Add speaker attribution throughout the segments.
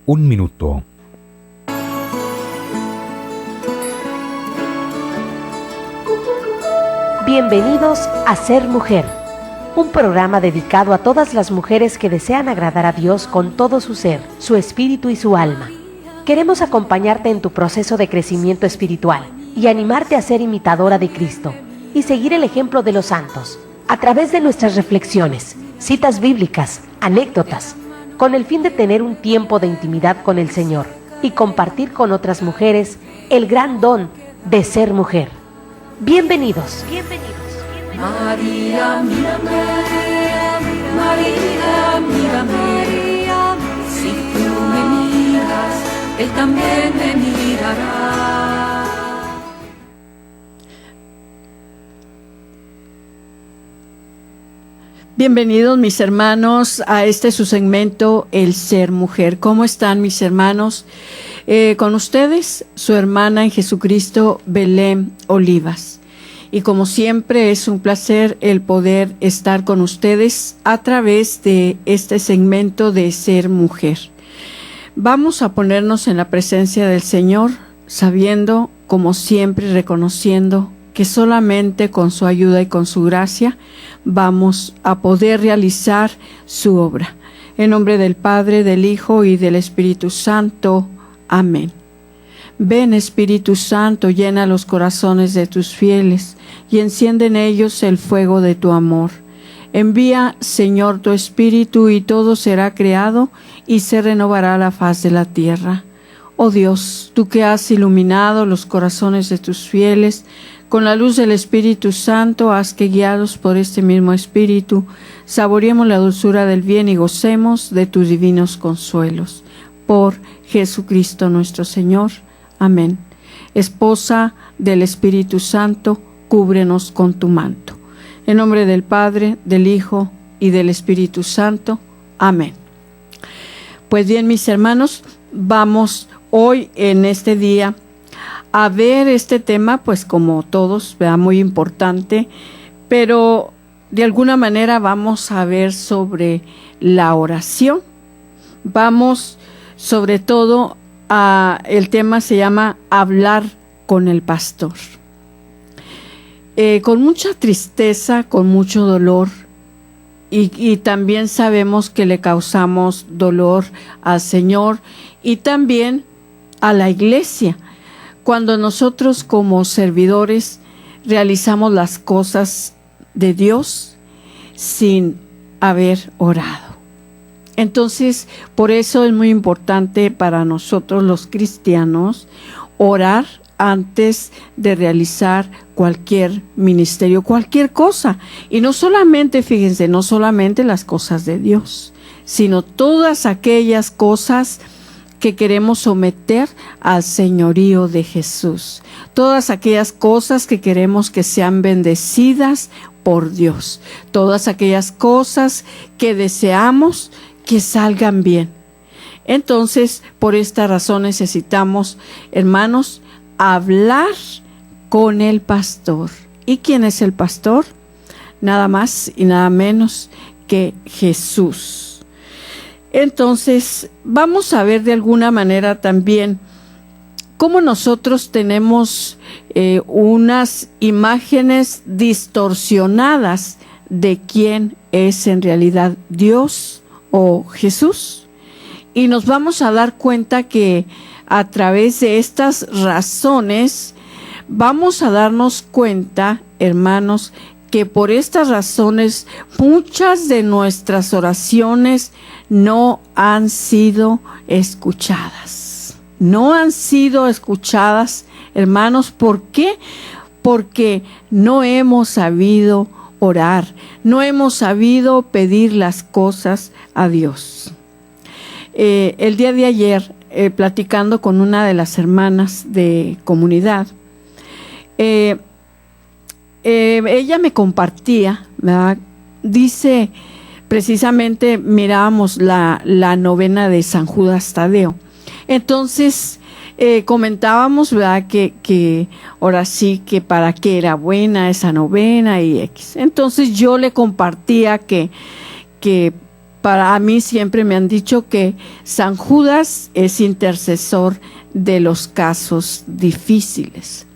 Speaker 1: Un minuto.
Speaker 2: Bienvenidos a Ser Mujer, un programa dedicado a todas las mujeres que desean agradar a Dios con todo su ser, su espíritu y su alma. Queremos acompañarte en tu proceso de crecimiento espiritual y animarte a ser imitadora de Cristo y seguir el ejemplo de los santos a través de nuestras reflexiones, citas bíblicas, anécdotas, con el fin de tener un tiempo de intimidad con el Señor y compartir con otras mujeres el gran don de ser mujer. Bienvenidos.
Speaker 3: María, mírame, María, mírame, si tú me miras, Él también me mirará.
Speaker 4: Bienvenidos mis hermanos a su segmento El Ser Mujer. ¿Cómo están mis hermanos? Con ustedes, su hermana en Jesucristo, Belén Olivas. Y como siempre es un placer el poder estar con ustedes a través de este segmento de Ser Mujer. Vamos a ponernos en la presencia del Señor, sabiendo, como siempre, reconociendo que solamente con su ayuda y con su gracia vamos a poder realizar su obra. En nombre del Padre, del Hijo y del Espíritu Santo. Amén. Ven, Espíritu Santo, llena los corazones de tus fieles y enciende en ellos el fuego de tu amor. Envía, Señor, tu Espíritu y todo será creado y se renovará la faz de la tierra. Oh Dios, tú que has iluminado los corazones de tus fieles, con la luz del Espíritu Santo, haz que guiados por este mismo Espíritu, saboreemos la dulzura del bien y gocemos de tus divinos consuelos. Por Jesucristo nuestro Señor. Amén. Esposa del Espíritu Santo, cúbrenos con tu manto. En nombre del Padre, del Hijo y del Espíritu Santo. Amén. Pues bien, mis hermanos, vamos hoy en este día a ver este tema, pues como todos, ¿verdad? Muy importante, pero de alguna manera vamos a ver sobre la oración. Vamos sobre todo el tema se llama hablar con el pastor. Con mucha tristeza, con mucho dolor, y también sabemos que le causamos dolor al Señor y también a la iglesia. Cuando nosotros como servidores realizamos las cosas de Dios sin haber orado. Entonces, por eso es muy importante para nosotros los cristianos orar antes de realizar cualquier ministerio, cualquier cosa. Y no solamente, fíjense, no solamente las cosas de Dios, sino todas aquellas cosas que queremos someter al señorío de Jesús. Todas aquellas cosas que queremos que sean bendecidas por Dios. Todas aquellas cosas que deseamos que salgan bien. Entonces, por esta razón necesitamos, hermanos, hablar con el pastor. ¿Y quién es el pastor? Nada más y nada menos que Jesús. Entonces, vamos a ver de alguna manera también cómo nosotros tenemos unas imágenes distorsionadas de quién es en realidad Dios o Jesús. Y nos vamos a dar cuenta que a través de estas razones vamos a darnos cuenta, hermanos, que por estas razones muchas de nuestras oraciones no han sido escuchadas. No han sido escuchadas, hermanos. ¿Por qué? Porque no hemos sabido orar, no hemos sabido pedir las cosas a Dios. El día de ayer, platicando con una de las hermanas de comunidad, ella me compartía, ¿verdad? Dice, precisamente mirábamos la novena de San Judas Tadeo. Entonces comentábamos, ¿verdad? Que ahora sí, que para qué era buena esa novena y X. Entonces yo le compartía que para mí siempre me han dicho que San Judas es intercesor de los casos difíciles.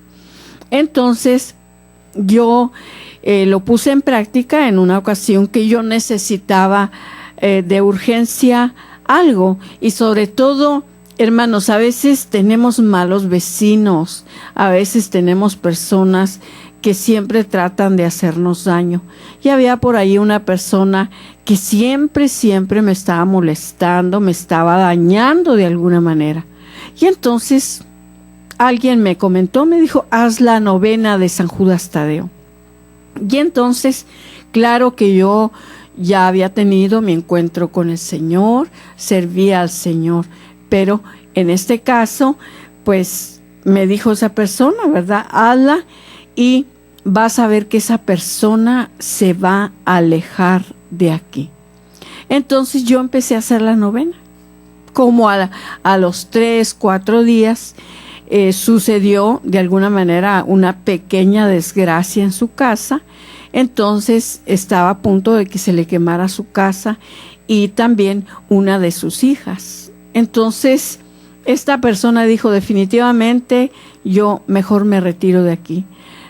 Speaker 4: Entonces, yo lo puse en práctica en una ocasión que yo necesitaba de urgencia algo, y sobre todo, hermanos, a veces tenemos malos vecinos, a veces tenemos personas que siempre tratan de hacernos daño. Y había por ahí una persona que siempre me estaba molestando, me estaba dañando de alguna manera. Y entonces alguien me comentó, me dijo, haz la novena de San Judas Tadeo. Y entonces, claro que yo ya había tenido mi encuentro con el Señor, servía al Señor, pero en este caso, pues me dijo esa persona, ¿verdad? Hazla y vas a ver que esa persona se va a alejar de aquí. Entonces yo empecé a hacer la novena. Como a los 3, 4 días sucedió de alguna manera una pequeña desgracia en su casa. Entonces estaba a punto de que se le quemara su casa y también una de sus hijas. Entonces esta persona dijo, definitivamente yo mejor me retiro de aquí.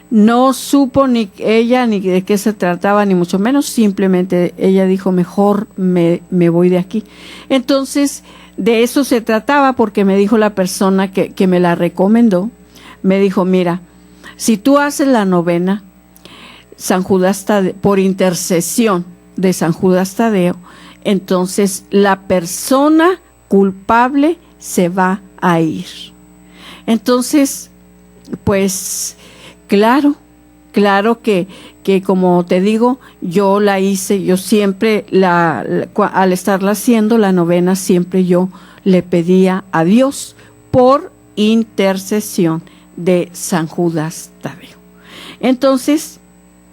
Speaker 4: No supo ni ella ni de qué se trataba, ni mucho menos, simplemente ella dijo, mejor me voy de aquí. Entonces, de eso se trataba, porque me dijo la persona que me la recomendó, me dijo, mira, si tú haces la novena, San Judas Tadeo, por intercesión de San Judas Tadeo, entonces la persona culpable se va a ir. Entonces, pues claro que como te digo, yo la hice, yo siempre al estarla haciendo la novena, siempre yo le pedía a Dios por intercesión de San Judas Tadeo. Entonces,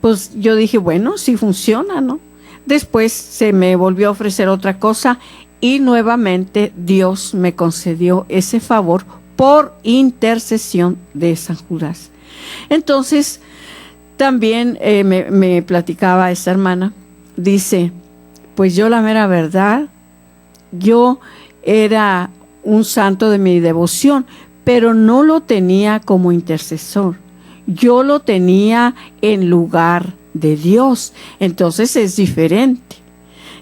Speaker 4: pues yo dije, bueno, sí funciona, ¿no? Después se me volvió a ofrecer otra cosa y nuevamente Dios me concedió ese favor por intercesión de San Judas. Entonces, también me platicaba esta hermana, dice, pues yo la mera verdad, yo era un santo de mi devoción, pero no lo tenía como intercesor, yo lo tenía en lugar de Dios, entonces es diferente.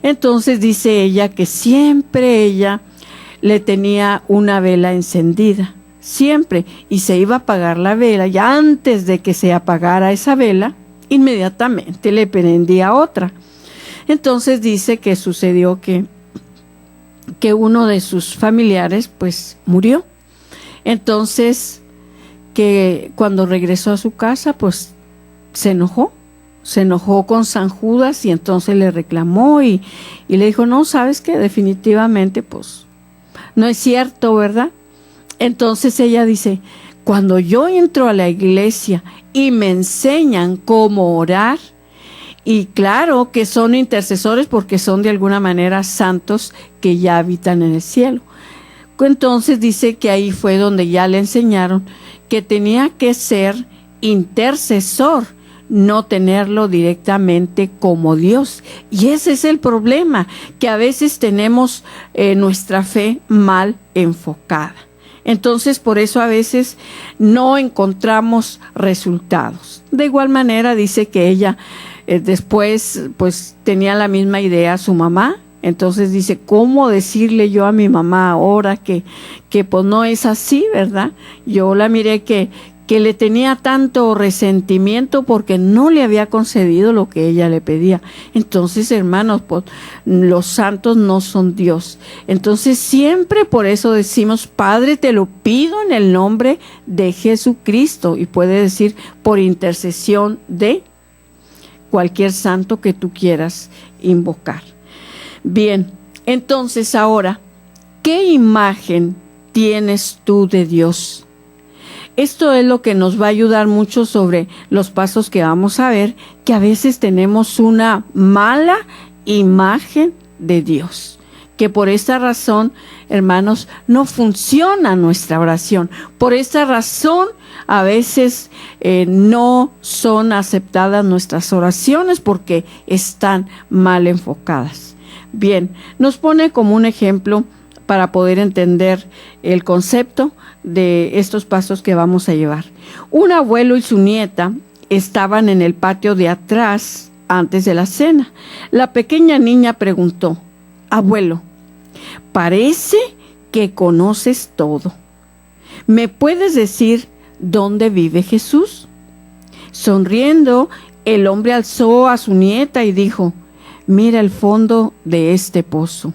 Speaker 4: Entonces dice ella que siempre ella le tenía una vela encendida, siempre, y se iba a apagar la vela, y antes de que se apagara esa vela, inmediatamente le prendía otra. Entonces dice que sucedió que uno de sus familiares pues murió. Entonces que cuando regresó a su casa pues se enojó con San Judas, y entonces le reclamó y le dijo, no, ¿sabes qué? Definitivamente pues no es cierto, ¿verdad? Entonces ella dice, cuando yo entro a la iglesia y me enseñan cómo orar, y claro que son intercesores porque son de alguna manera santos que ya habitan en el cielo. Entonces dice que ahí fue donde ya le enseñaron que tenía que ser intercesor, no tenerlo directamente como Dios. Y ese es el problema, que a veces tenemos nuestra fe mal enfocada. Entonces, por eso a veces no encontramos resultados. De igual manera, dice que ella después pues tenía la misma idea su mamá. Entonces dice, ¿cómo decirle yo a mi mamá ahora que pues no es así, verdad? Yo la miré que le tenía tanto resentimiento porque no le había concedido lo que ella le pedía. Entonces, hermanos, pues, los santos no son Dios. Entonces, siempre por eso decimos, Padre, te lo pido en el nombre de Jesucristo. Y puede decir, por intercesión de cualquier santo que tú quieras invocar. Bien, entonces ahora, ¿qué imagen tienes tú de Dios? Esto es lo que nos va a ayudar mucho sobre los pasos que vamos a ver, que a veces tenemos una mala imagen de Dios, que por esta razón, hermanos, no funciona nuestra oración. Por esta razón, a veces no son aceptadas nuestras oraciones porque están mal enfocadas. Bien, nos pone como un ejemplo para poder entender el concepto de estos pasos que vamos a llevar. Un abuelo y su nieta estaban en el patio de atrás antes de la cena. La pequeña niña preguntó: abuelo, parece que conoces todo. ¿Me puedes decir dónde vive Jesús? Sonriendo, el hombre alzó a su nieta y dijo: mira el fondo de este pozo.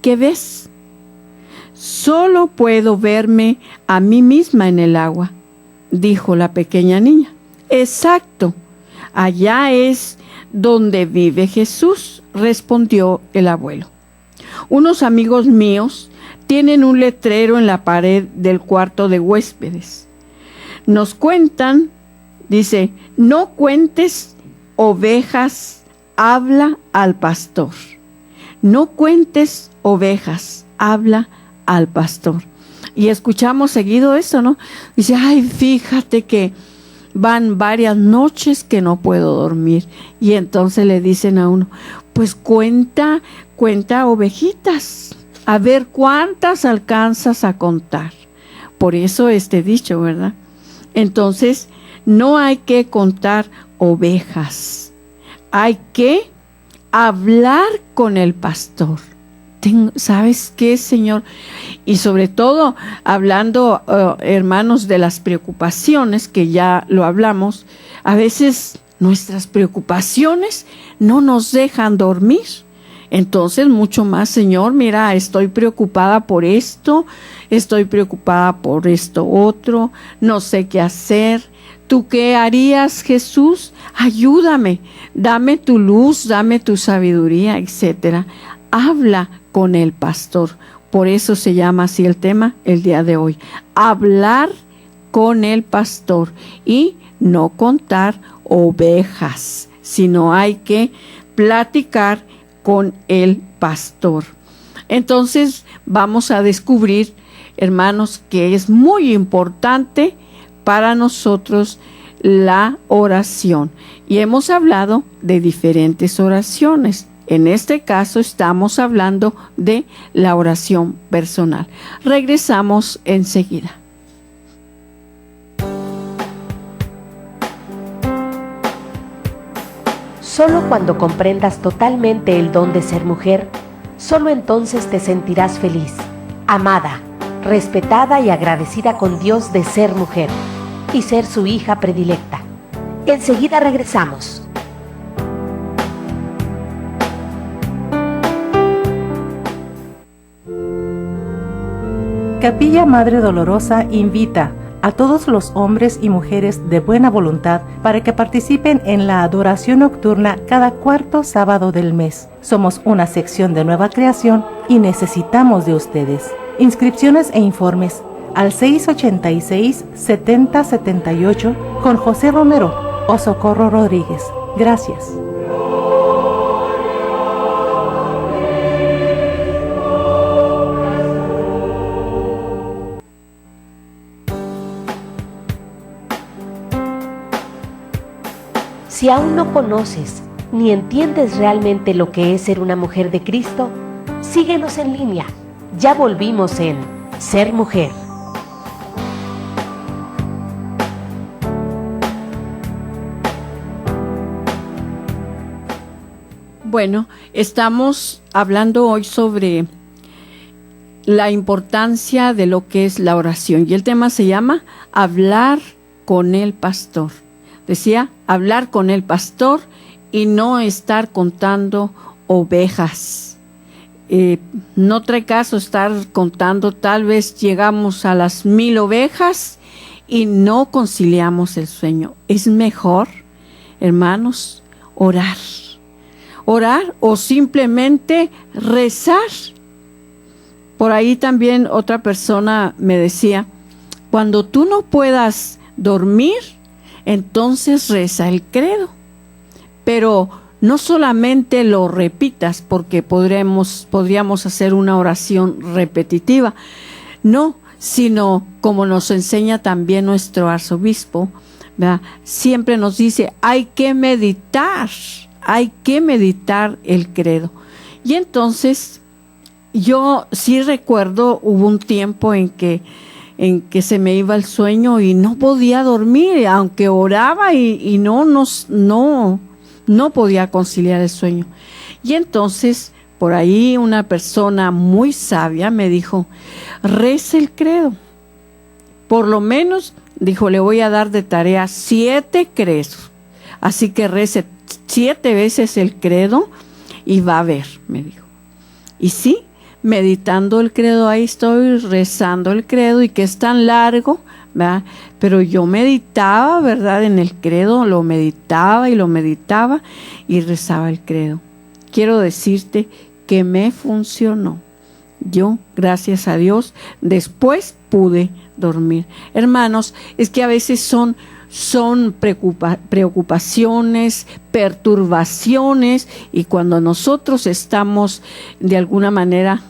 Speaker 4: ¿Qué ves? Solo puedo verme a mí misma en el agua, dijo la pequeña niña. Exacto, allá es donde vive Jesús, respondió el abuelo. Unos amigos míos tienen un letrero en la pared del cuarto de huéspedes. Nos cuentan, dice: no cuentes ovejas, habla al pastor. No cuentes ovejas, habla al pastor. Y escuchamos seguido eso, ¿no? Dice: ay, fíjate que van varias noches que no puedo dormir. Y entonces le dicen a uno: pues cuenta ovejitas, a ver cuántas alcanzas a contar. Por eso este dicho, ¿verdad? Entonces, no hay que contar ovejas, hay que hablar con el pastor. ¿Sabes qué, Señor? Y sobre todo, hablando, hermanos, de las preocupaciones, que ya lo hablamos, a veces nuestras preocupaciones no nos dejan dormir. Entonces, mucho más: Señor, mira, estoy preocupada por esto, estoy preocupada por esto otro, no sé qué hacer. ¿Tú qué harías, Jesús? Ayúdame, dame tu luz, dame tu sabiduría, etcétera. Habla con el pastor. Por eso se llama así el tema el día de hoy: hablar con el pastor, y no contar ovejas, sino hay que platicar con el pastor. Entonces vamos a descubrir, hermanos, que es muy importante para nosotros la oración. Y hemos hablado de diferentes oraciones. En este caso estamos hablando de la oración personal. Regresamos enseguida.
Speaker 2: Solo cuando comprendas totalmente el don de ser mujer, solo entonces te sentirás feliz, amada, respetada y agradecida con Dios de ser mujer y ser su hija predilecta. Enseguida regresamos.
Speaker 1: Capilla Madre Dolorosa invita a todos los hombres y mujeres de buena voluntad para que participen en la adoración nocturna cada cuarto sábado del mes. Somos una sección de nueva creación y necesitamos de ustedes. Inscripciones e informes al 686-7078 con José Romero o Socorro Rodríguez. Gracias.
Speaker 2: Si aún no conoces ni entiendes realmente lo que es ser una mujer de Cristo, síguenos en línea. Ya volvimos en Ser Mujer.
Speaker 4: Bueno, estamos hablando hoy sobre la importancia de lo que es la oración. Y el tema se llama hablar con el pastor. Decía, hablar con el pastor y no estar contando ovejas. No trae caso estar contando, tal vez llegamos a las 1000 ovejas y no conciliamos el sueño. Es mejor, hermanos, orar o simplemente rezar. Por ahí también otra persona me decía: cuando tú no puedas dormir, entonces reza el credo, pero no solamente lo repitas, porque podríamos hacer una oración repetitiva, no, sino como nos enseña también nuestro arzobispo, ¿verdad? Siempre nos dice, hay que meditar el credo. Y entonces yo sí recuerdo, hubo un tiempo en que se me iba el sueño y no podía dormir, aunque oraba y no podía conciliar el sueño. Y entonces por ahí una persona muy sabia me dijo, rece el credo. Por lo menos, dijo, le voy a dar de tarea 7 credos. Así que rece 7 veces el credo y va a ver, me dijo. Y sí, meditando el credo, ahí estoy rezando el credo y que es tan largo, ¿verdad? Pero yo meditaba, ¿verdad? En el credo, lo meditaba y rezaba el credo. Quiero decirte que me funcionó. Yo, gracias a Dios, después pude dormir. Hermanos, es que a veces son preocupaciones, perturbaciones, y cuando nosotros estamos de alguna manera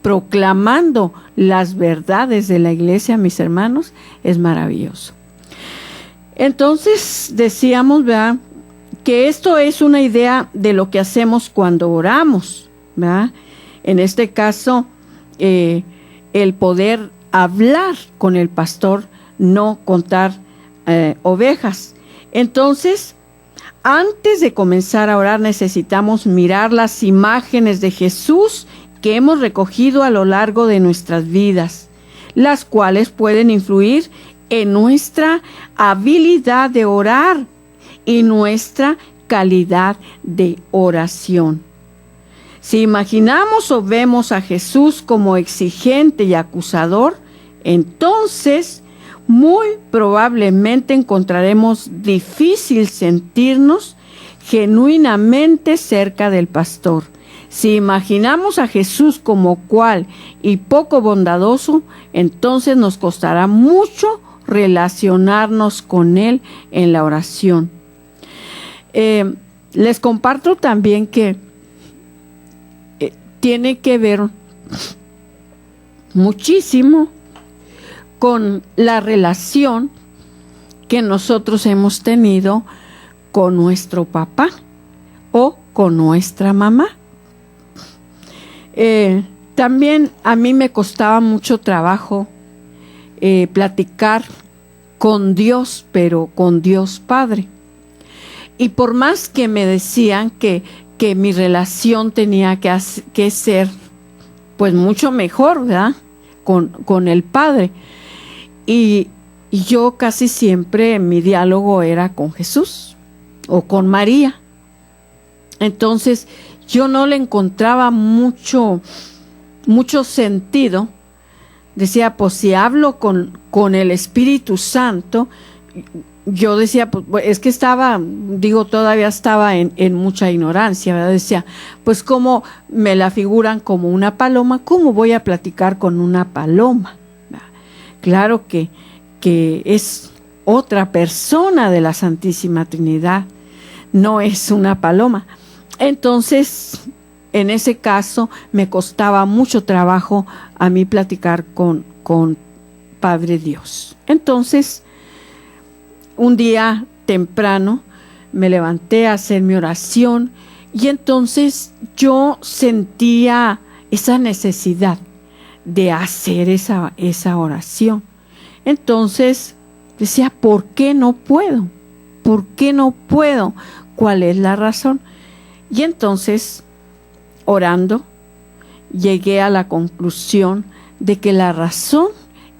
Speaker 4: proclamando las verdades de la iglesia, mis hermanos, es maravilloso. Entonces decíamos, ¿verdad?, que esto es una idea de lo que hacemos cuando oramos, ¿verdad? En este caso, el poder hablar con el pastor, no contar ovejas. Entonces, antes de comenzar a orar, necesitamos mirar las imágenes de Jesús que hemos recogido a lo largo de nuestras vidas, las cuales pueden influir en nuestra habilidad de orar y nuestra calidad de oración. Si imaginamos o vemos a Jesús como exigente y acusador, entonces muy probablemente encontraremos difícil sentirnos genuinamente cerca del pastor. Si imaginamos a Jesús como cual y poco bondadoso, entonces nos costará mucho relacionarnos con Él en la oración. Les comparto también que tiene que ver muchísimo con la relación que nosotros hemos tenido con nuestro papá o con nuestra mamá. También a mí me costaba mucho trabajo platicar con Dios, pero con Dios Padre. Y por más que me decían que mi relación tenía que ser pues mucho mejor, ¿verdad?, con el Padre. Y yo casi siempre mi diálogo era con Jesús o con María. Entonces yo no le encontraba mucho sentido. Decía, pues si hablo con el Espíritu Santo, yo decía, pues es que todavía estaba en mucha ignorancia, ¿verdad? Decía, pues cómo me la figuran como una paloma, ¿cómo voy a platicar con una paloma? Claro que es otra persona de la Santísima Trinidad, no es una paloma. Entonces, en ese caso, me costaba mucho trabajo a mí platicar con Padre Dios. Entonces, un día temprano me levanté a hacer mi oración y entonces yo sentía esa necesidad de hacer esa oración. Entonces decía, ¿por qué no puedo? ¿Por qué no puedo? ¿Cuál es la razón? Y entonces, orando, llegué a la conclusión de que la razón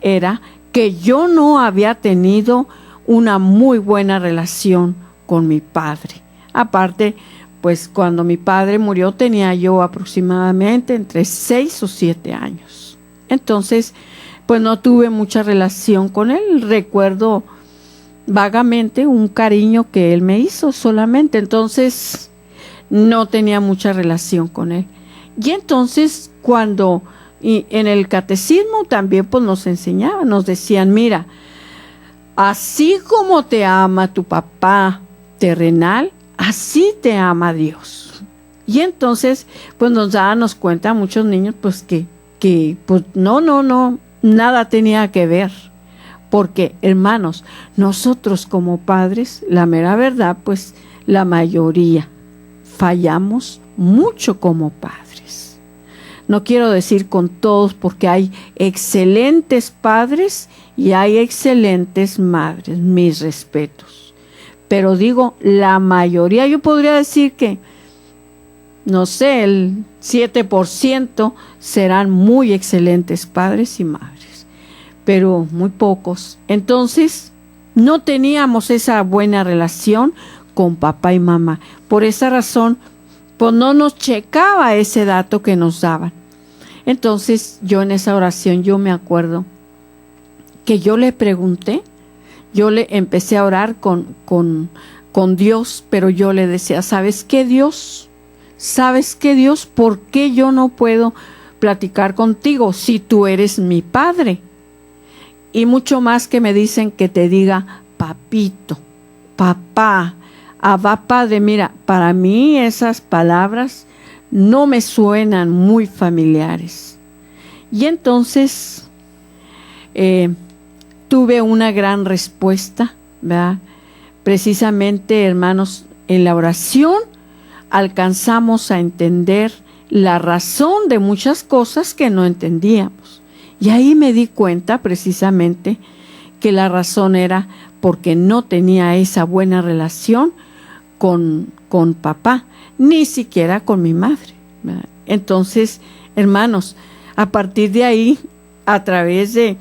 Speaker 4: era que yo no había tenido una muy buena relación con mi padre. Aparte, pues cuando mi padre murió tenía yo aproximadamente entre 6 o 7 años. Entonces, pues no tuve mucha relación con él. Recuerdo vagamente un cariño que él me hizo solamente. Entonces, no tenía mucha relación con él. Y entonces, en el catecismo también pues nos enseñaban, nos decían, mira, así como te ama tu papá terrenal, así te ama Dios. Y entonces, pues nos dábamos cuenta a muchos niños, pues que pues no, nada tenía que ver. Porque, hermanos, nosotros como padres, la mera verdad, pues la mayoría fallamos mucho como padres. no quiero decir con todos, porque hay excelentes padres y hay excelentes madres, mis respetos. Pero digo, la mayoría, yo podría decir que, no sé, el 7% serán muy excelentes padres y madres, pero muy pocos. Entonces, no teníamos esa buena relación con papá y mamá. Por esa razón, pues no nos checaba ese dato que nos daban. Entonces, yo en esa oración, yo me acuerdo que yo le pregunté, yo le empecé a orar con Dios, pero yo le decía, ¿sabes qué, Dios? ¿Sabes qué, Dios? ¿Por qué yo no puedo platicar contigo si tú eres mi padre? Y mucho más que me dicen que te diga papito, papá, Abba Padre. Mira, para mí esas palabras no me suenan muy familiares. Y entonces tuve una gran respuesta, ¿verdad? Precisamente, hermanos, en la oración alcanzamos a entender la razón de muchas cosas que no entendíamos. Y ahí me di cuenta precisamente que la razón era porque no tenía esa buena relación con papá, ni siquiera con mi madre, ¿verdad? Entonces, hermanos, a partir de ahí, a través de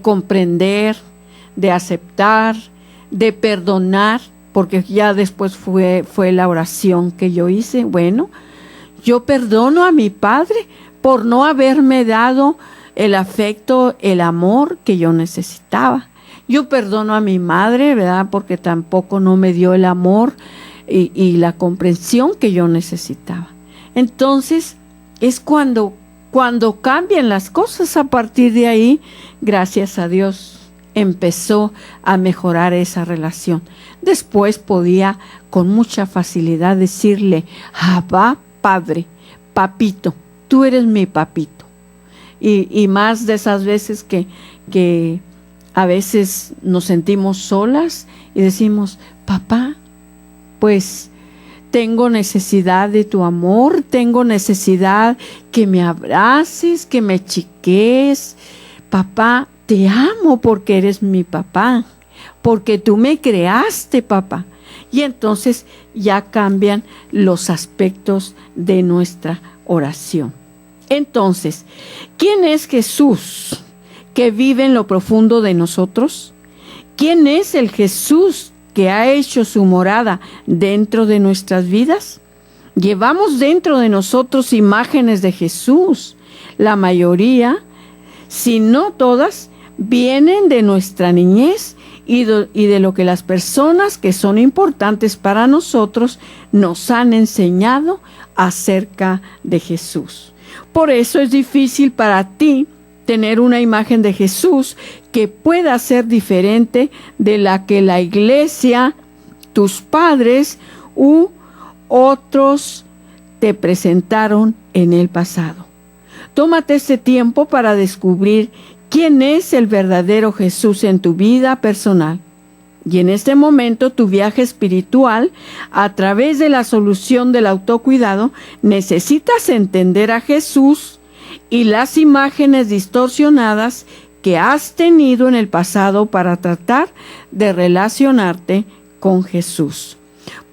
Speaker 4: comprender, de aceptar, de perdonar, porque ya después fue la oración que yo hice. Bueno, yo perdono a mi padre por no haberme dado el afecto, el amor que yo necesitaba. Yo perdono a mi madre, ¿verdad? Porque tampoco no me dio el amor y la comprensión que yo necesitaba. Entonces, es cuando cambian las cosas. A partir de ahí, gracias a Dios, empezó a mejorar esa relación. Después podía con mucha facilidad decirle, Abba, Padre, papito, tú eres mi papito. Y más de esas veces que a veces nos sentimos solas y decimos, papá, pues tengo necesidad de tu amor, tengo necesidad que me abraces, que me chiques. Papá, te amo porque eres mi papá, porque tú me creaste, papá. Y entonces ya cambian los aspectos de nuestra oración. Entonces, ¿quién es Jesús que vive en lo profundo de nosotros? ¿Quién es el Jesús que ha hecho su morada dentro de nuestras vidas? Llevamos dentro de nosotros imágenes de Jesús. La mayoría, si no todas, vienen de nuestra niñez y de lo que las personas que son importantes para nosotros nos han enseñado acerca de Jesús. Por eso es difícil para ti tener una imagen de Jesús que pueda ser diferente de la que la iglesia, tus padres u otros te presentaron en el pasado. Tómate este tiempo para descubrir quién es el verdadero Jesús en tu vida personal. Y en este momento tu viaje espiritual, a través de la solución del autocuidado, necesitas entender a Jesús y las imágenes distorsionadas que has tenido en el pasado para tratar de relacionarte con Jesús.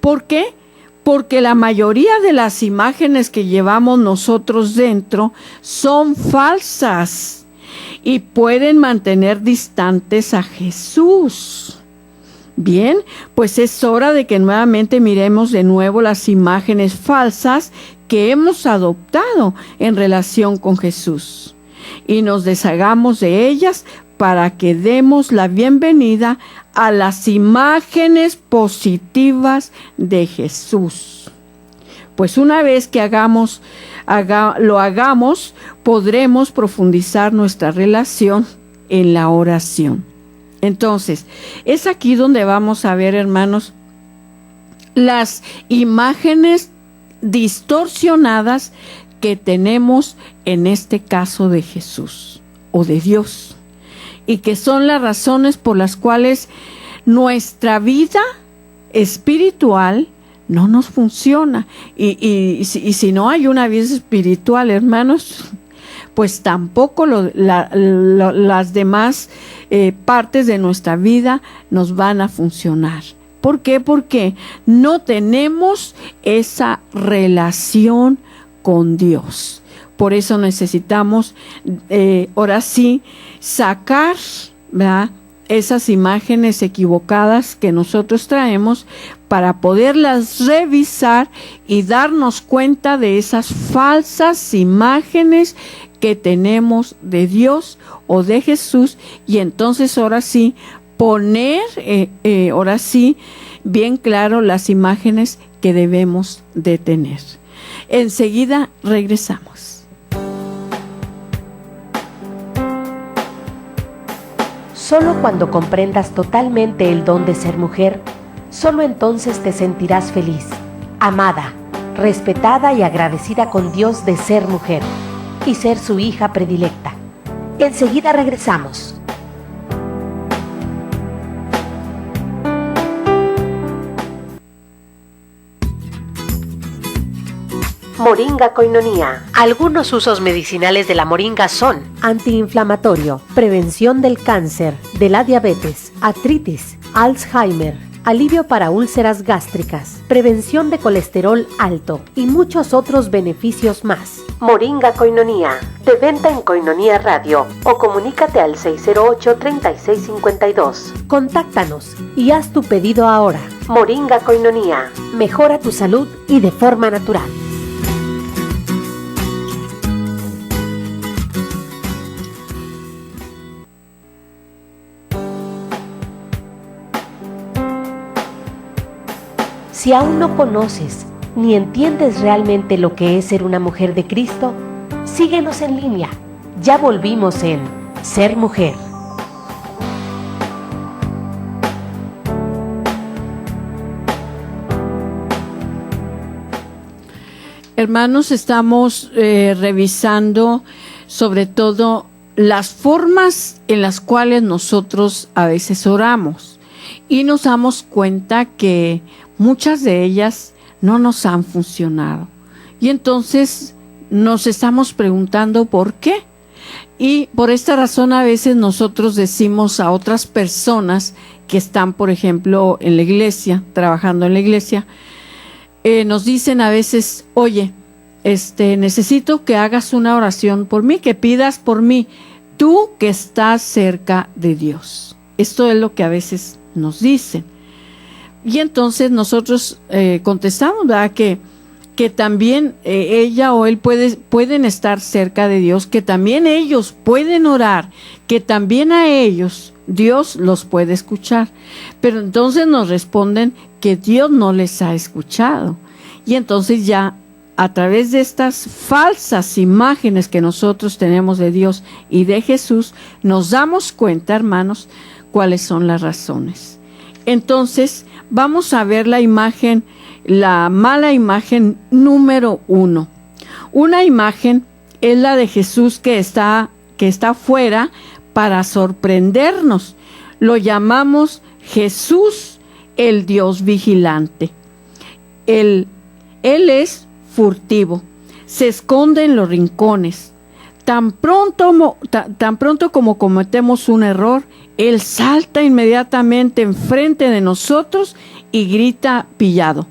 Speaker 4: ¿Por qué? Porque la mayoría de las imágenes que llevamos nosotros dentro son falsas y pueden mantener distantes a Jesús. Bien, pues es hora de que nuevamente miremos de nuevo las imágenes falsas que hemos adoptado en relación con Jesús y nos deshagamos de ellas para que demos la bienvenida a las imágenes positivas de Jesús. Pues una vez que lo hagamos, podremos profundizar nuestra relación en la oración. Entonces, es aquí donde vamos a ver, hermanos, las imágenes distorsionadas que tenemos en este caso de Jesús o de Dios, y que son las razones por las cuales nuestra vida espiritual no nos funciona. Y si no hay una vida espiritual, hermanos, pues tampoco las demás partes de nuestra vida nos van a funcionar. ¿Por qué? Porque no tenemos esa relación con Dios. Por eso necesitamos, ahora sí, sacar, ¿verdad?, esas imágenes equivocadas que nosotros traemos para poderlas revisar y darnos cuenta de esas falsas imágenes que tenemos de Dios o de Jesús, y entonces ahora sí poner, ahora sí, bien claro las imágenes que debemos de tener. Enseguida regresamos.
Speaker 2: Solo cuando comprendas totalmente el don de ser mujer, solo entonces te sentirás feliz, amada, respetada y agradecida con Dios de ser mujer y ser su hija predilecta. Enseguida regresamos. Moringa Koinonia. Algunos usos medicinales de la moringa son antiinflamatorio, prevención del cáncer, de la diabetes, artritis, Alzheimer, alivio para úlceras gástricas, prevención de colesterol alto y muchos otros beneficios más. Moringa Koinonia, de venta en Koinonia Radio o comunícate al 608-3652. Contáctanos y haz tu pedido ahora. Moringa Koinonia, mejora tu salud y de forma natural. Si aún no conoces ni entiendes realmente lo que es ser una mujer de Cristo, síguenos en línea. Ya volvimos en Ser Mujer.
Speaker 4: Hermanos, estamos revisando sobre todo las formas en las cuales nosotros a veces oramos, y nos damos cuenta que muchas de ellas no nos han funcionado. Y entonces nos estamos preguntando por qué. Y por esta razón a veces nosotros decimos a otras personas que están, por ejemplo, en la iglesia, trabajando en la iglesia, nos dicen a veces: oye, necesito que hagas una oración por mí, que pidas por mí, tú que estás cerca de Dios. Esto es lo que a veces nos dicen. Y entonces nosotros contestamos, ¿verdad?, que también ella o él pueden estar cerca de Dios, que también ellos pueden orar, que también a ellos Dios los puede escuchar. Pero entonces nos responden que Dios no les ha escuchado. Y entonces ya a través de estas falsas imágenes que nosotros tenemos de Dios y de Jesús, nos damos cuenta, hermanos, cuáles son las razones. Entonces, vamos a ver la imagen, la mala imagen número 1. Una imagen es la de Jesús que está afuera para sorprendernos. Lo llamamos Jesús, el Dios vigilante. Él es furtivo, se esconde en los rincones. Tan pronto como cometemos un error, Él salta inmediatamente enfrente de nosotros y grita pillado.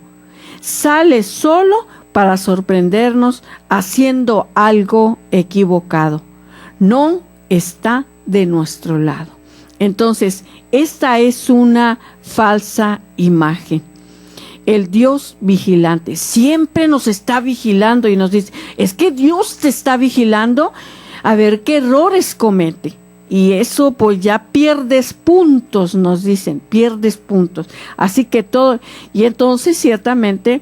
Speaker 4: Sale solo para sorprendernos haciendo algo equivocado. No está de nuestro lado. Entonces, esta es una falsa imagen. El Dios vigilante siempre nos está vigilando y nos dice: es que Dios te está vigilando a ver qué errores comete. Y eso pues ya pierdes puntos, nos dicen, pierdes puntos. Así que todo, y entonces ciertamente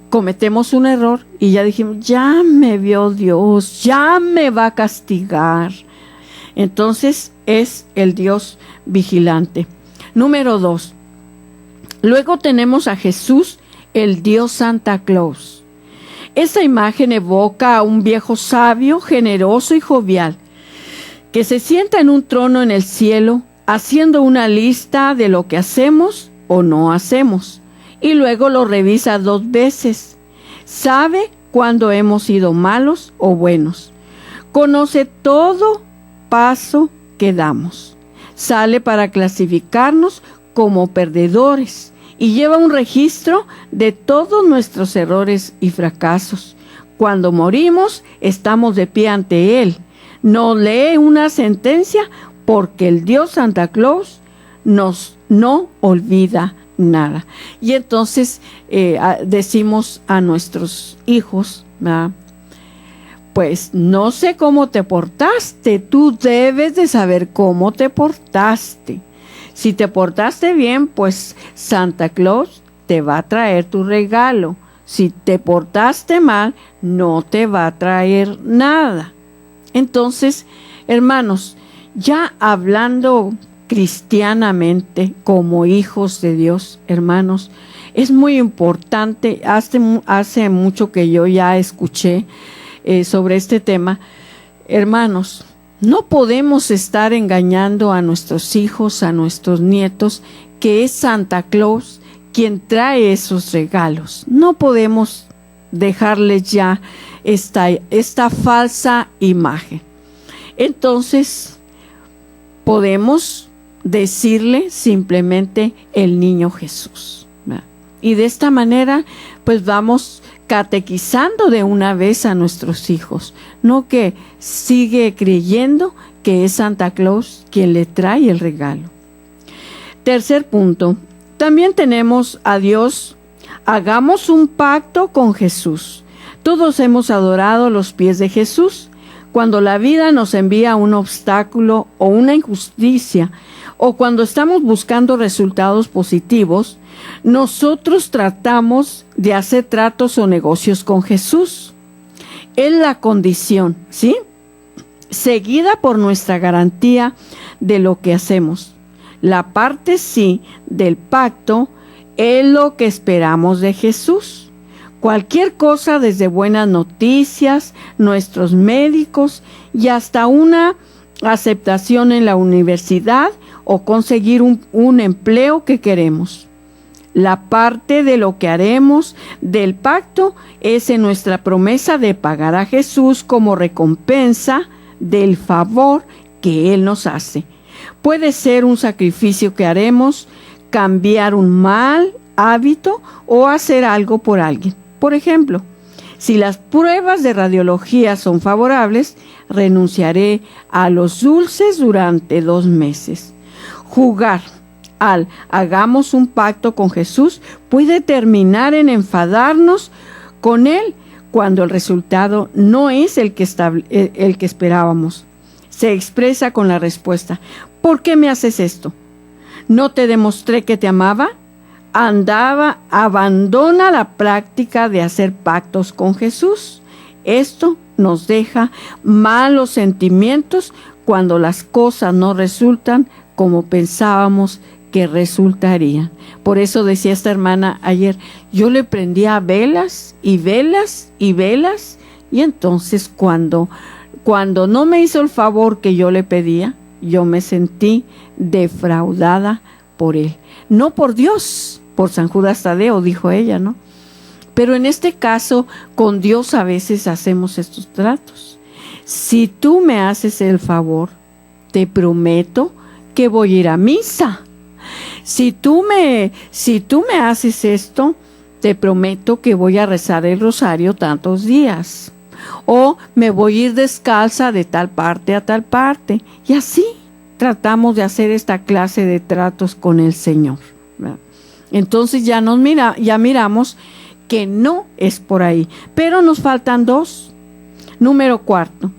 Speaker 4: cometemos un error y ya dijimos: ya me vio Dios, ya me va a castigar. Entonces es el Dios vigilante. Número 2. Luego tenemos a Jesús, el Dios Santa Claus. Esta imagen evoca a un viejo sabio, generoso y jovial, que se sienta en un trono en el cielo, haciendo una lista de lo que hacemos o no hacemos, y luego lo revisa 2 veces. Sabe cuando hemos sido malos o buenos. Conoce todo paso que damos. Sale para clasificarnos como perdedores y lleva un registro de todos nuestros errores y fracasos. Cuando morimos, estamos de pie ante Él. Nos lee una sentencia porque el Dios Santa Claus nos no olvida nada. Y entonces decimos a nuestros hijos, ¿verdad? Pues no sé cómo te portaste, tú debes de saber cómo te portaste. Si te portaste bien, pues Santa Claus te va a traer tu regalo. Si te portaste mal, no te va a traer nada. Entonces, hermanos, ya hablando cristianamente como hijos de Dios, hermanos, es muy importante, hace mucho que yo ya escuché sobre este tema. Hermanos, no podemos estar engañando a nuestros hijos, a nuestros nietos, que es Santa Claus quien trae esos regalos. No podemos dejarles ya esta falsa imagen. Entonces, podemos decirle simplemente el niño Jesús, ¿verdad? Y de esta manera, pues vamos catequizando de una vez a nuestros hijos, no que sigue creyendo que es Santa Claus quien le trae el regalo. Tercer punto, también tenemos a Dios. Hagamos un pacto con Jesús. Todos hemos adorado los pies de Jesús. Cuando la vida nos envía un obstáculo o una injusticia, o cuando estamos buscando resultados positivos, nosotros tratamos de hacer tratos o negocios con Jesús. Es la condición, ¿sí?, seguida por nuestra garantía de lo que hacemos. La parte sí del pacto es lo que esperamos de Jesús. Cualquier cosa, desde buenas noticias, nuestros médicos y hasta una aceptación en la universidad o conseguir un empleo que queremos. La parte de lo que haremos del pacto es en nuestra promesa de pagar a Jesús como recompensa del favor que Él nos hace. Puede ser un sacrificio que haremos, cambiar un mal hábito o hacer algo por alguien. Por ejemplo, si las pruebas de radiología son favorables, renunciaré a los dulces durante 2 meses. Jugar al hagamos un pacto con Jesús puede terminar en enfadarnos con Él cuando el resultado no es el que esperábamos. Se expresa con la respuesta: ¿por qué me haces esto? ¿No te demostré que te amaba? Abandona la práctica de hacer pactos con Jesús. Esto nos deja malos sentimientos cuando las cosas no resultan como pensábamos que resultarían. Por eso decía esta hermana ayer, yo le prendía velas y velas y velas, y entonces cuando no me hizo el favor que yo le pedía, yo me sentí defraudada por él. No por Dios, por San Judas Tadeo, dijo ella, ¿no? Pero en este caso, con Dios a veces hacemos estos tratos. Si tú me haces el favor, te prometo que voy a ir a misa. Si tú me haces esto, te prometo que voy a rezar el rosario tantos días. O me voy a ir descalza de tal parte a tal parte. Y así tratamos de hacer esta clase de tratos con el Señor, ¿verdad? Entonces ya miramos que no es por ahí. Pero nos faltan 2. Número 4.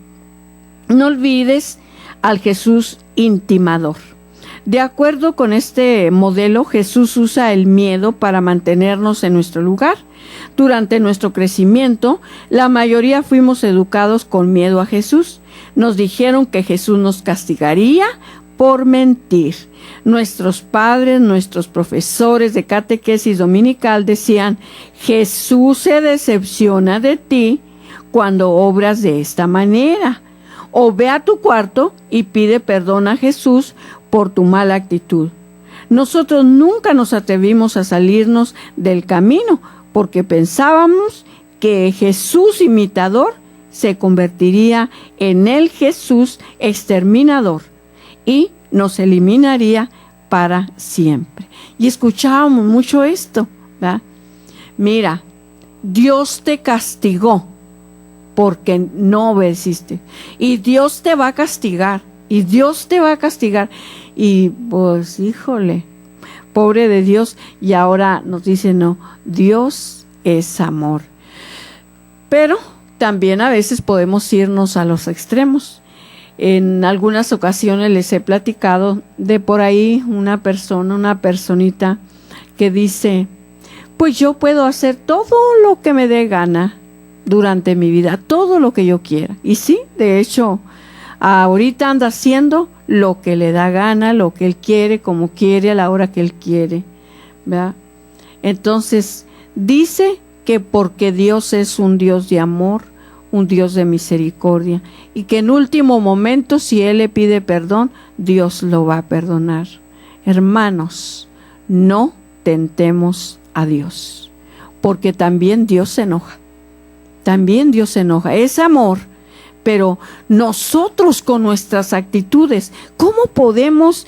Speaker 4: No olvides al Jesús intimador. De acuerdo con este modelo, Jesús usa el miedo para mantenernos en nuestro lugar. Durante nuestro crecimiento, la mayoría fuimos educados con miedo a Jesús. Nos dijeron que Jesús nos castigaría por mentir. Nuestros padres, nuestros profesores de catequesis dominical decían: Jesús se decepciona de ti cuando obras de esta manera. O ve a tu cuarto y pide perdón a Jesús por tu mala actitud. Nosotros nunca nos atrevimos a salirnos del camino porque pensábamos que Jesús imitador se convertiría en el Jesús exterminador y nos eliminaría para siempre. Y escuchábamos mucho esto, ¿verdad? Mira, Dios te castigó porque no obedeciste. Y Dios te va a castigar. Y Dios te va a castigar. Y pues, híjole, pobre de Dios. Y ahora nos dice, no, Dios es amor. Pero también a veces podemos irnos a los extremos. En algunas ocasiones les he platicado de por ahí una personita que dice, pues yo puedo hacer todo lo que me dé gana durante mi vida, todo lo que yo quiera. Y sí, de hecho, ahorita anda haciendo lo que le da gana, lo que él quiere, como quiere, a la hora que él quiere, ¿verdad? Entonces, dice que porque Dios es un Dios de amor, un Dios de misericordia, y que en último momento, si él le pide perdón, Dios lo va a perdonar. Hermanos, no tentemos a Dios, porque también Dios se enoja. También Dios se enoja. Es amor, pero nosotros con nuestras actitudes, ¿cómo podemos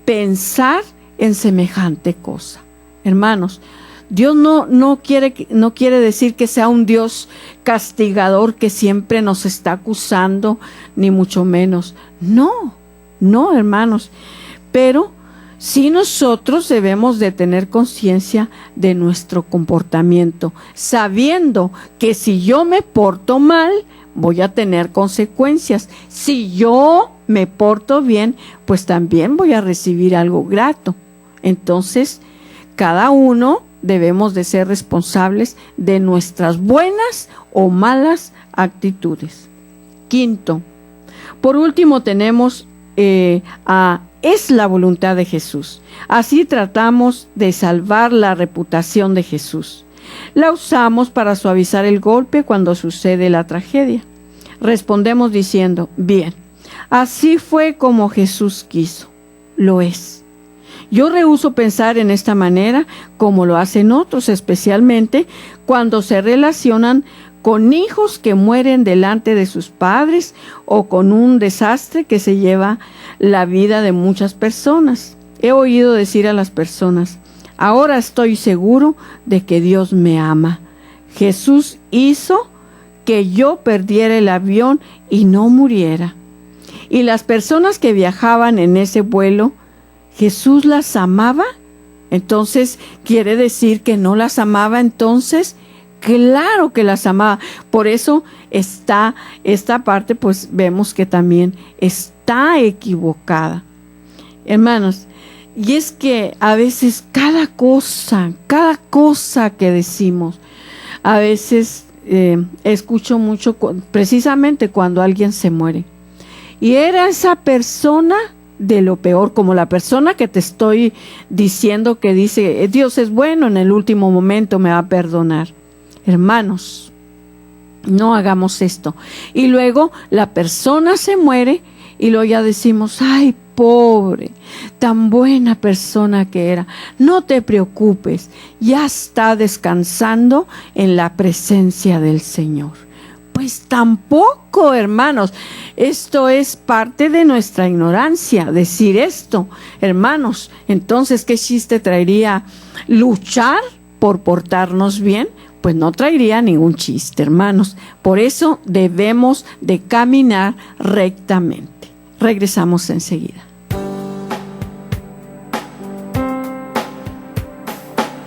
Speaker 4: pensar en semejante cosa? Hermanos, Dios no quiere decir que sea un Dios castigador que siempre nos está acusando, ni mucho menos. No, hermanos. Pero sí nosotros debemos de tener conciencia de nuestro comportamiento, sabiendo que si yo me porto mal, voy a tener consecuencias. Si yo me porto bien, pues también voy a recibir algo grato. Entonces, cada uno debemos de ser responsables de nuestras buenas o malas actitudes. Quinto, por último tenemos es la voluntad de Jesús. Así tratamos de salvar la reputación de Jesús. La usamos para suavizar el golpe cuando sucede la tragedia. Respondemos diciendo, bien, así fue como Jesús quiso. Lo es. Yo rehúso pensar en esta manera como lo hacen otros, especialmente cuando se relacionan con hijos que mueren delante de sus padres o con un desastre que se lleva la vida de muchas personas. He oído decir a las personas, ahora estoy seguro de que Dios me ama. Jesús hizo que yo perdiera el avión y no muriera. Y las personas que viajaban en ese vuelo, ¿Jesús las amaba? Entonces, ¿quiere decir que no las amaba entonces? Claro que las amaba. Por eso esta parte, pues vemos que también está equivocada. Hermanos, y es que a veces cada cosa que decimos, a veces escucho mucho precisamente cuando alguien se muere. Y era esa persona de lo peor, como la persona que te estoy diciendo que dice, Dios es bueno, en el último momento me va a perdonar. Hermanos, no hagamos esto. Y luego la persona se muere y luego ya decimos, ay, pobre, tan buena persona que era. No te preocupes, ya está descansando en la presencia del Señor. Pues tampoco, hermanos, esto es parte de nuestra ignorancia, decir esto. Hermanos, entonces, ¿qué chiste traería luchar por portarnos bien? Pues no traería ningún chiste, hermanos. Por eso debemos de caminar rectamente. Regresamos enseguida.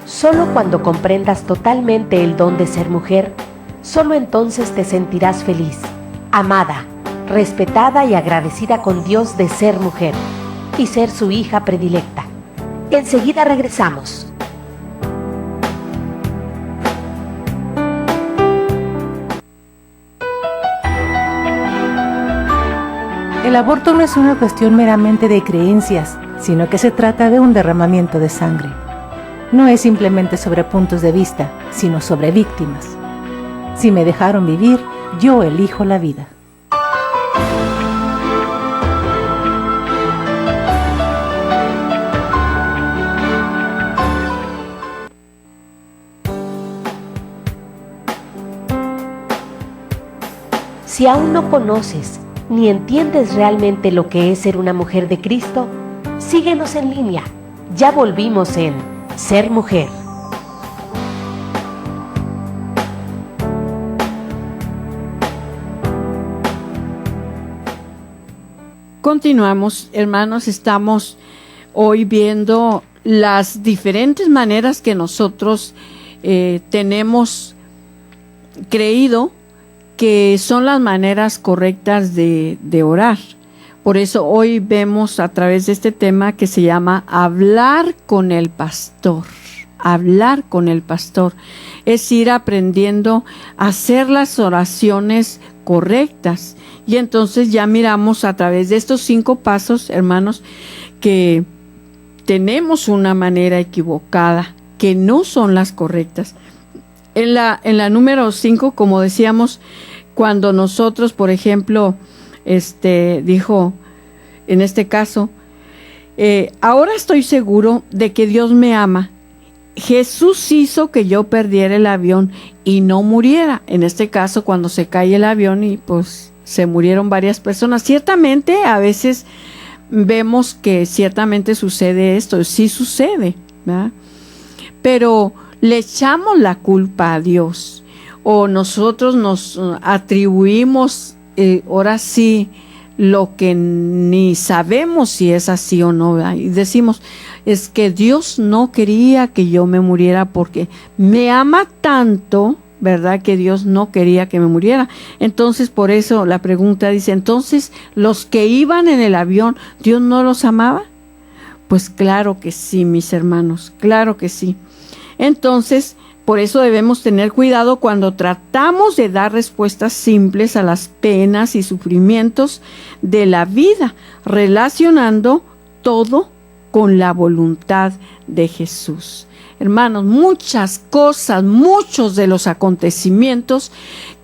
Speaker 2: Solo cuando comprendas totalmente el don de ser mujer, solo entonces te sentirás feliz, amada, respetada y agradecida con Dios de ser mujer y ser su hija predilecta. Enseguida regresamos.
Speaker 1: El aborto no es una cuestión meramente de creencias, sino que se trata de un derramamiento de sangre. No es simplemente sobre puntos de vista, sino sobre víctimas. Si me dejaron vivir, yo elijo la vida.
Speaker 2: Si aún no conoces ni entiendes realmente lo que es ser una mujer de Cristo, síguenos en línea. Ya volvimos en Ser Mujer.
Speaker 4: Continuamos, hermanos, estamos hoy viendo las diferentes maneras que nosotros tenemos creído que son las maneras correctas de orar. Por eso hoy vemos a través de este tema que se llama hablar con el pastor. Hablar con el pastor es ir aprendiendo a hacer las oraciones correctas. Y entonces ya miramos a través de estos 5 pasos, hermanos, que tenemos una manera equivocada, que no son las correctas. En la número 5, como decíamos, cuando nosotros, por ejemplo, dijo, en este caso, ahora estoy seguro de que Dios me ama. Jesús hizo que yo perdiera el avión y no muriera. En este caso, cuando se cae el avión y pues se murieron varias personas. Ciertamente, a veces vemos que ciertamente sucede esto, sí sucede, ¿verdad? Pero le echamos la culpa a Dios o nosotros nos atribuimos ahora sí lo que ni sabemos si es así o no, ¿verdad? Y decimos, es que Dios no quería que yo me muriera porque me ama tanto, ¿verdad? Que Dios no quería que me muriera. Entonces, por eso la pregunta dice, entonces, ¿los que iban en el avión, Dios no los amaba? Pues claro que sí, mis hermanos, claro que sí. Entonces, por eso debemos tener cuidado cuando tratamos de dar respuestas simples a las penas y sufrimientos de la vida, relacionando todo con la voluntad de Jesús. Hermanos, muchas cosas, muchos de los acontecimientos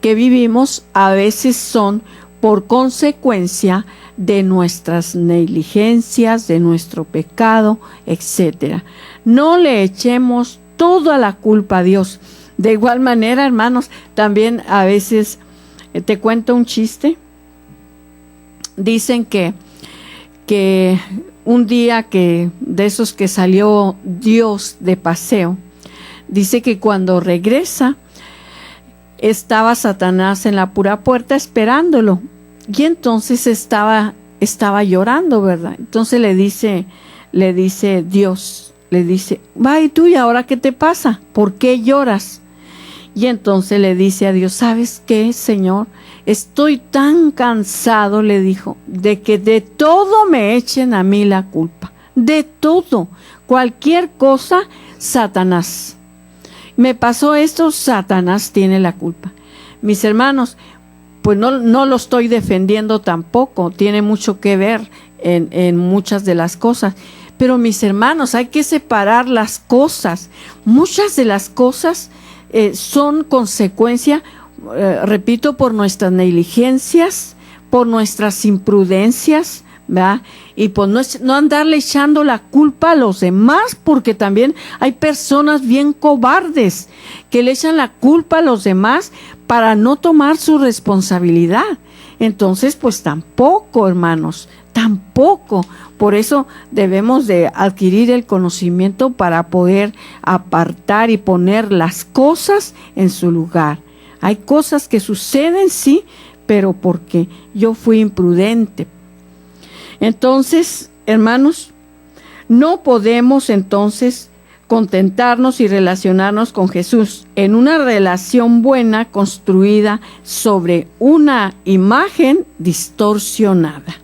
Speaker 4: que vivimos a veces son por consecuencia de nuestras negligencias, de nuestro pecado, etc. No le echemos toda la culpa a Dios. De igual manera, hermanos, también a veces te cuento un chiste. Dicen que un día que de esos que salió Dios de paseo, dice que cuando regresa estaba Satanás en la pura puerta esperándolo y entonces estaba llorando, ¿verdad? Entonces le dice Dios, le dice, va, ¿y tú y ahora qué te pasa? ¿Por qué lloras? Y entonces le dice a Dios, ¿sabes qué, Señor? Estoy tan cansado, le dijo, de que de todo me echen a mí la culpa. De todo. Cualquier cosa, Satanás. Me pasó esto, Satanás tiene la culpa. Mis hermanos, pues no lo estoy defendiendo tampoco. Tiene mucho que ver en muchas de las cosas. Pero mis hermanos, hay que separar las cosas. Muchas de las cosas son consecuencia, repito, por nuestras negligencias, por nuestras imprudencias, ¿verdad? Y por no andarle echando la culpa a los demás, porque también hay personas bien cobardes que le echan la culpa a los demás para no tomar su responsabilidad. Entonces, pues tampoco, hermanos, tampoco. Por eso debemos de adquirir el conocimiento para poder apartar y poner las cosas en su lugar. Hay cosas que suceden, sí, pero porque yo fui imprudente. Entonces, hermanos, no podemos entonces contentarnos y relacionarnos con Jesús en una relación buena construida sobre una imagen distorsionada.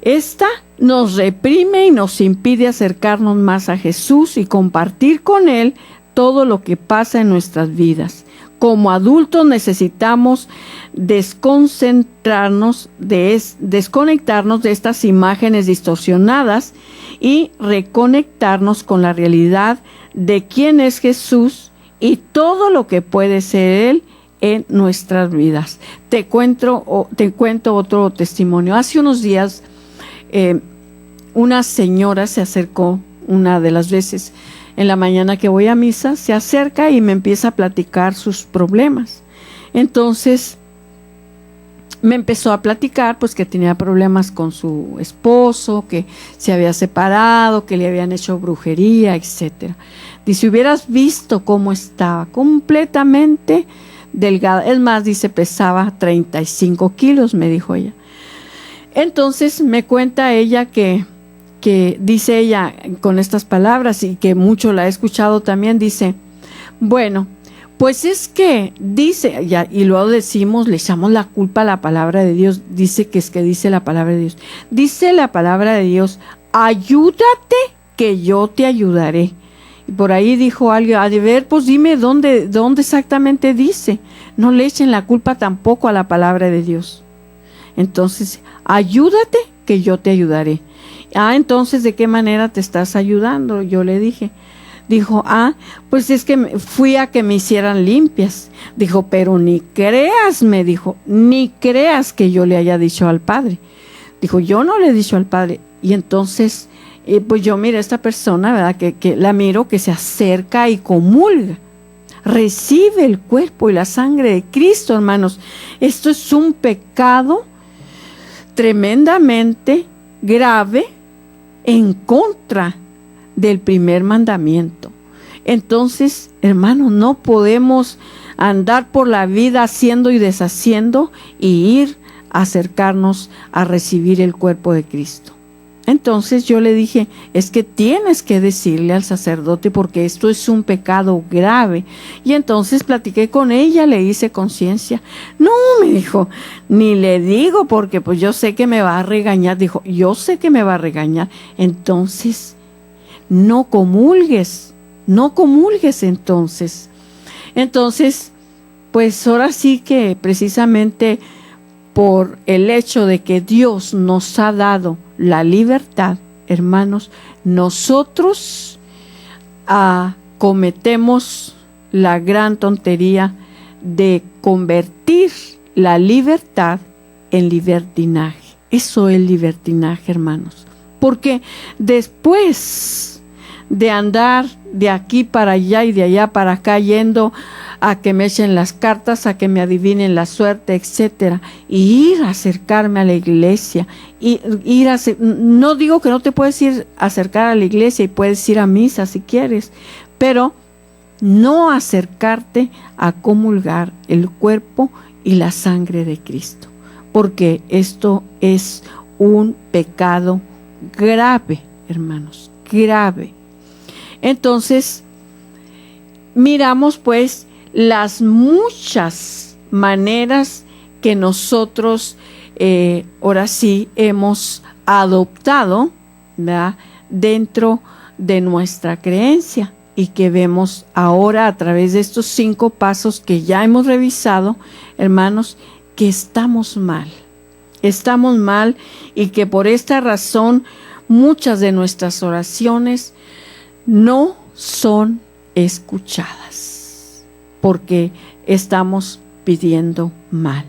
Speaker 4: Esta nos reprime y nos impide acercarnos más a Jesús y compartir con Él todo lo que pasa en nuestras vidas. Como adultos necesitamos desconectarnos de estas imágenes distorsionadas y reconectarnos con la realidad de quién es Jesús y todo lo que puede ser Él en nuestras vidas. Te cuento otro testimonio. Hace unos días una señora se acercó, una de las veces en la mañana que voy a misa, se acerca y me empieza a platicar sus problemas. Entonces me empezó a platicar pues que tenía problemas con su esposo, que se había separado, que le habían hecho brujería, etcétera. Dice, hubieras visto cómo estaba, completamente delgada. Es más, dice, pesaba 35 kilos, me dijo ella. Entonces me cuenta ella que dice ella con estas palabras, y que mucho la he escuchado también, dice, bueno, pues es que dice, ya, y luego decimos, le echamos la culpa a la palabra de Dios, dice que es que dice la palabra de Dios. Dice la palabra de Dios, ayúdate que yo te ayudaré. Y por ahí dijo alguien, a ver, pues dime dónde exactamente dice. No le echen la culpa tampoco a la palabra de Dios. Entonces, ayúdate que yo te ayudaré. Entonces, ¿de qué manera te estás ayudando? Yo le dije. Dijo, pues es que fui a que me hicieran limpias. Dijo, pero ni creas, me dijo, ni creas que yo le haya dicho al Padre. Dijo, yo no le he dicho al Padre. Y entonces, pues yo miré a esta persona, ¿verdad? Que la miro, que se acerca y comulga. Recibe el cuerpo y la sangre de Cristo, hermanos. Esto es un pecado tremendamente grave en contra del primer mandamiento. Entonces, hermanos, no podemos andar por la vida haciendo y deshaciendo y ir a acercarnos a recibir el cuerpo de Cristo. Entonces yo le dije, es que tienes que decirle al sacerdote porque esto es un pecado grave. Y entonces platiqué con ella, le hice conciencia. No, me dijo, ni le digo porque pues yo sé que me va a regañar. Dijo, yo sé que me va a regañar. Entonces, no comulgues entonces. Entonces, pues ahora sí que precisamente por el hecho de que Dios nos ha dado la libertad, hermanos, nosotros cometemos la gran tontería de convertir la libertad en libertinaje. Eso es libertinaje, hermanos. Porque después de andar de aquí para allá y de allá para acá yendo a que me echen las cartas, a que me adivinen la suerte, etcétera, y ir a acercarme a la iglesia, no digo que no te puedes ir a acercar a la iglesia y puedes ir a misa si quieres, pero no acercarte a comulgar el cuerpo y la sangre de Cristo, porque esto es un pecado grave, hermanos, grave. Entonces, miramos pues las muchas maneras que nosotros ahora sí hemos adoptado, ¿verdad?, dentro de nuestra creencia y que vemos ahora a través de estos 5 pasos que ya hemos revisado, hermanos, que estamos mal y que por esta razón muchas de nuestras oraciones no son escuchadas porque estamos pidiendo mal.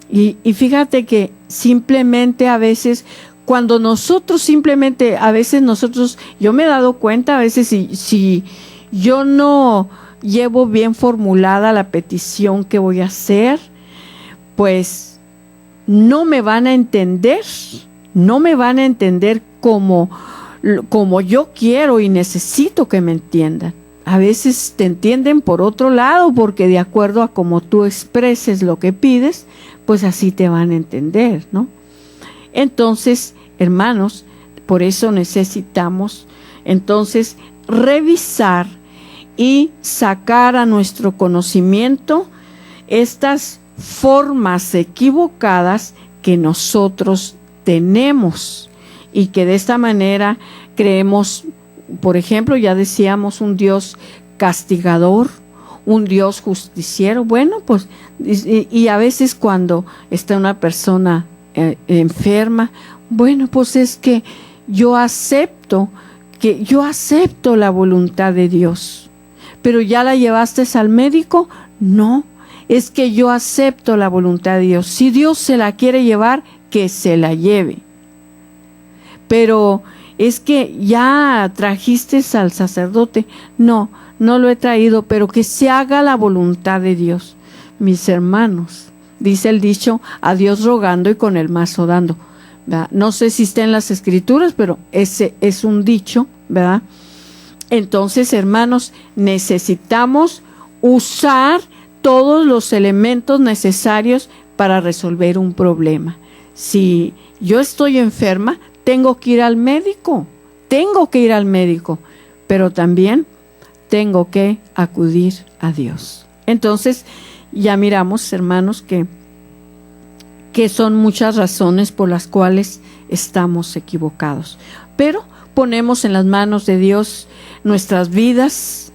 Speaker 4: Y fíjate que simplemente a veces, cuando nosotros yo me he dado cuenta a veces si yo no llevo bien formulada la petición que voy a hacer, pues no me van a entender como yo quiero y necesito que me entiendan. A veces te entienden por otro lado, porque de acuerdo a cómo tú expreses lo que pides, pues así te van a entender, ¿no? Entonces, hermanos, por eso necesitamos entonces revisar y sacar a nuestro conocimiento estas formas equivocadas que nosotros tenemos y que de esta manera creemos, por ejemplo, ya decíamos, un Dios castigador, un Dios justiciero. Bueno, pues, y a veces cuando está una persona enferma, bueno, pues es que yo acepto la voluntad de Dios. Pero ¿ya la llevaste al médico? No, es que yo acepto la voluntad de Dios. Si Dios se la quiere llevar, que se la lleve. Pero es que ya trajiste al sacerdote. No lo he traído, pero que se haga la voluntad de Dios. Mis hermanos, dice el dicho, a Dios rogando y con el mazo dando, ¿verdad? No sé si está en las escrituras, pero ese es un dicho, ¿verdad? Entonces, hermanos, necesitamos usar todos los elementos necesarios para resolver un problema. Si yo estoy enferma, tengo que ir al médico, pero también tengo que acudir a Dios. Entonces, ya miramos, hermanos, que son muchas razones por las cuales estamos equivocados. Pero ponemos en las manos de Dios nuestras vidas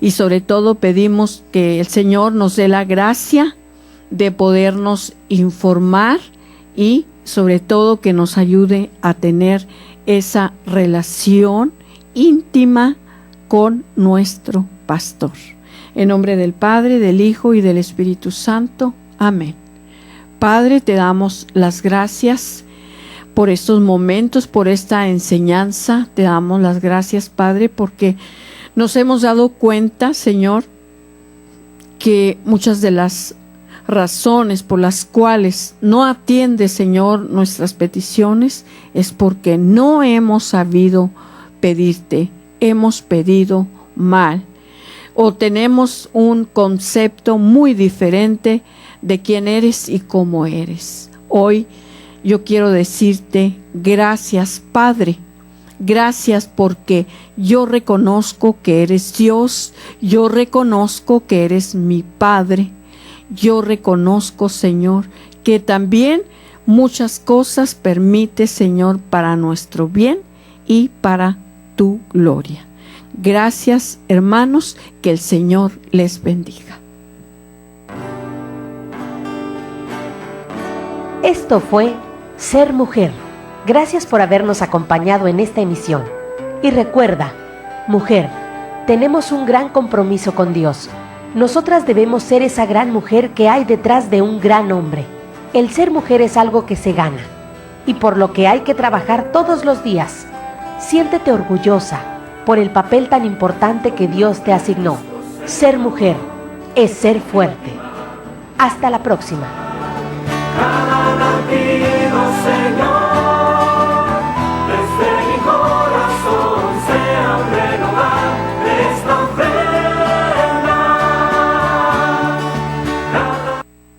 Speaker 4: y sobre todo pedimos que el Señor nos dé la gracia de podernos informar y sobre todo que nos ayude a tener esa relación íntima con nuestro pastor. En nombre del Padre, del Hijo y del Espíritu Santo. Amén. Padre, te damos las gracias por estos momentos, por esta enseñanza. Te damos las gracias, Padre, porque nos hemos dado cuenta, Señor, que muchas de las razones por las cuales no atiende, Señor, nuestras peticiones es porque no hemos sabido pedirte, hemos pedido mal o tenemos un concepto muy diferente de quién eres y cómo eres. Hoy yo quiero decirte gracias, Padre. Gracias porque yo reconozco que eres Dios, yo reconozco que eres mi Padre, yo reconozco, Señor, que también muchas cosas permites, Señor, para nuestro bien y para tu gloria. Gracias, hermanos, que el Señor les bendiga.
Speaker 2: Esto fue Ser Mujer. Gracias por habernos acompañado en esta emisión. Y recuerda, mujer, tenemos un gran compromiso con Dios. Nosotras debemos ser esa gran mujer que hay detrás de un gran hombre. El ser mujer es algo que se gana y por lo que hay que trabajar todos los días. Siéntete orgullosa por el papel tan importante que Dios te asignó. Ser mujer es ser fuerte. Hasta la próxima.